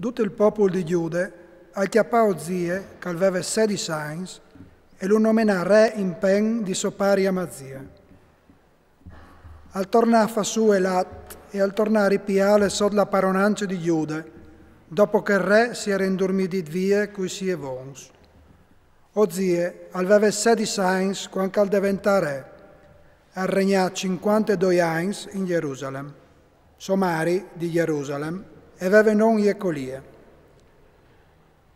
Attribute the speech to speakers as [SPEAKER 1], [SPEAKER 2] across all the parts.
[SPEAKER 1] Tutto il popolo di Giuda acchiappò Ozie, che aveva 16 anni, e lo nominò re in pen di sopari Amazia. Al tornare a su Elat e al tornare a ripiare sotto la paronanza di Giuda, dopo che il re si era indormito via coi suoi vons. Ozie aveva 16 anni quando diventò re, e regnò 52 anni in Gerusalemme. Somari di Gerusalemme e aveva non Jecolia.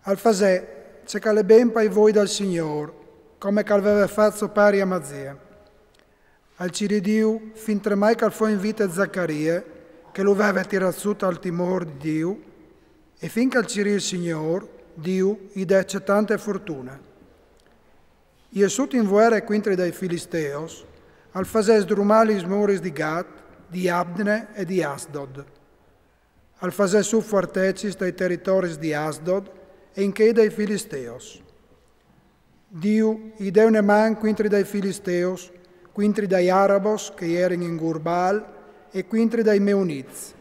[SPEAKER 1] Al fasè c'è che le ben pai voi dal Signore, come che aveva fatto pari a Mazia. Al ciridiu, fin tremai che fu in vita Zaccaria, che lo aveva tirato al timore di Dio, e finché al ciri il Signore, Dio gli dece tante fortuna. Gesù in guerra quintri dai Filisteos, al fasè sdrumali i muri di Gat, di Abne e di Asdod. Al fasè su fortecis dai territori di Asdod e in che dai Filisteos. Dio gli deu ne man quintri dai Filisteos, quintri dai Arabos che erano in Gurbal e quintri dai Meuniz.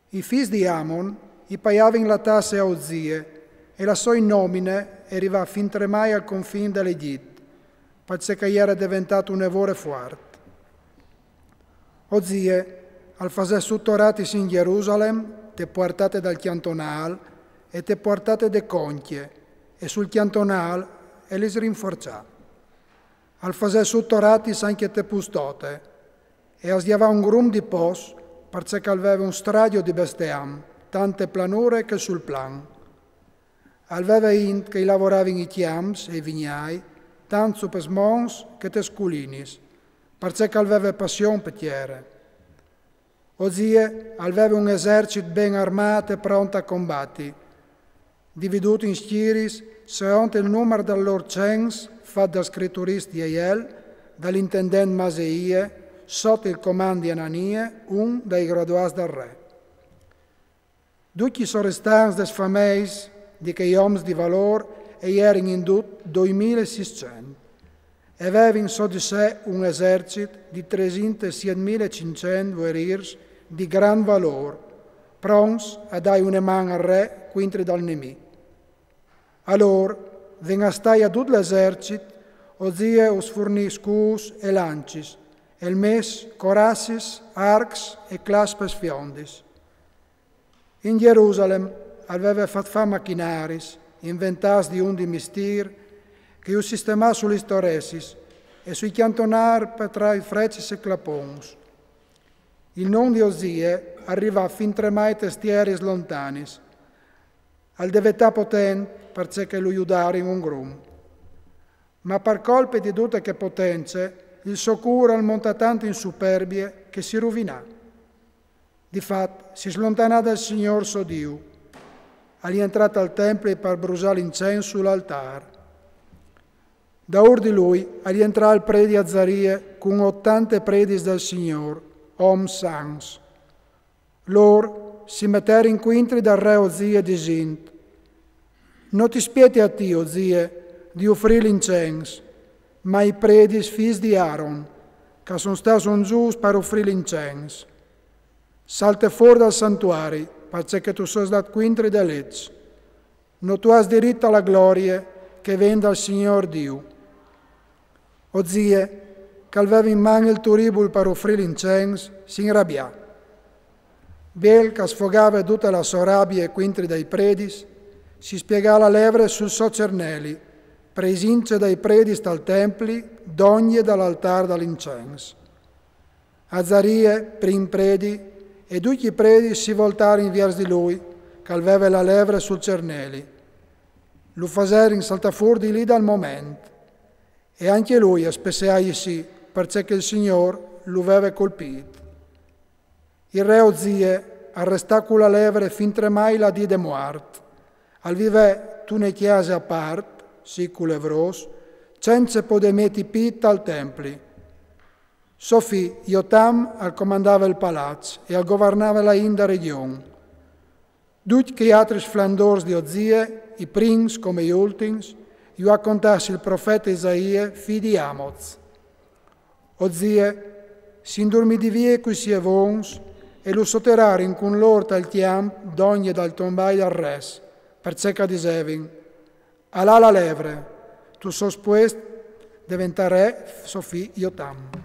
[SPEAKER 1] I figli di Amon gli paiavano la tassa a Ozie e la sua nomine arrivava fin tremai al confine dell'Egitto, perché era diventato un evore forte. Ozie, al fasè suttoratis in Gerusalemme, te portate dal chiantonal e te portate de conchie, e sul chiantonal e li rinforzà. Al fasè suttoratis anche te pustote, e asdiava un grum di pos, perché aveva un stradio di bestiam, tante planure che sul plan. Aveva int che lavoravano i chiams e i vignai, tanto per smons che te sculinis, perché aveva passione per chiere. Ozie aveva un esercito ben armato e pronto a combatti, dividuto in schiris secondo il numero dei loro cens, fatto da scritturisti Eiel, dall'intendente Maseie, sotto il comando di Ananie, un dei graduati del re. Tutti sono restati des fameis di che uomini di valore e erano in tutto 2600. E avevano su di sé un esercito di 307.500 guerrieri di gran valore, pronti a dare una mano al re contro dal nemico. Allora, venga stai a tutto l'esercito, Ozie us fornì scus e lancis, e il mes corassis, arcs e claspes fiondis. In Gerusalemme aveva fatto fa macchinaris, inventati di un di mistir, che us sistemà sulle storessis e sui chiantonar per tra i frecis e clapons. Il nome di Ozie arriva fin tremai testieris lontanis, al devetà potente perché lo aiutare in un grum. Ma per colpe di tutte che potenze, il suo cura monta tanto in superbie che si rovina. Difatti si slontanà dal Signor suo Dio, agli entrato al tempio per brusare l'incenso sull'altare. Da or di lui agli entrò al predi Azzaria con 80 predis del Signor, om sans. Loro si mettero in quintri dal re Ozie dicendo: non ti spieti a te, Ozie, di offrire l'incenso, ma i predis figli di Aaron, che sono stati un gius per offrire l'incenso. Salte fuori dal santuario, perché tu sei stato quintri da legge. Non tu hai diritto alla gloria che viene dal Signor Dio. Ozie, che aveva in mano il turibul per offrire l'incenso, si inrabbiò. Bel, che sfogava tutta la sua rabbia quintri dai predis, si spiegò la levre sul suo cernelli, presince dai predis dal templi, d'ogni dall'altare dall'incenso. Azzaria, prim predi, e tutti i predi si voltarono verso di lui, che aveva la levre sul cernelli. Lo fasero saltare fuori di lì dal momento, e anche lui spesseai sì, perché il Signore lo aveva colpito. Il re Ozie arrestò con la levre fin tremai la di de morte. Al vive tu ne chiese a parte, sì con levros, senza poter metti pitta al templi. Sofì Jotam al comandava il palazzo e al governava la inda regione. Tutti gli altri flandors di Ozie, i prins come gli ultimi, gli raccontassi il profeta Isaia, figlio di Amoz. Ozie si indormì di vie coi suoi vons e lo sotterrare in cun l'orta il tiam d'ogni dal tombai al res, per cerca di sevin. Alà la levre, tu sospuest diventare Sofì Iotam.